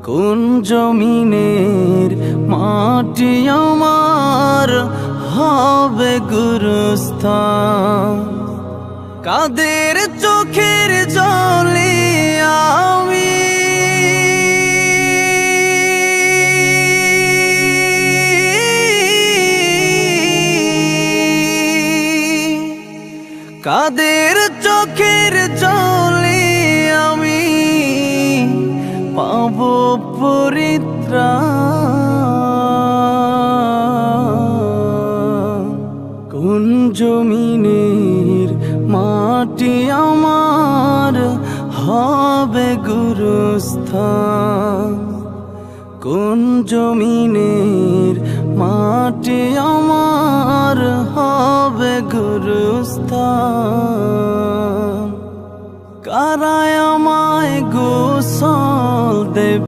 কোন জমিনের মাটি আমার হবে গুরুস্থান। কাদের চোখের জলে আমি কাদের চোখের জলে আমি পাব পরিত্রাণ। কোন জমিনের মাটি আমার হবে গুরুস্থান। কোন জমিনের মাটি আমার হবে গুরুস্থান। কারা আমায় গোসল দেবে।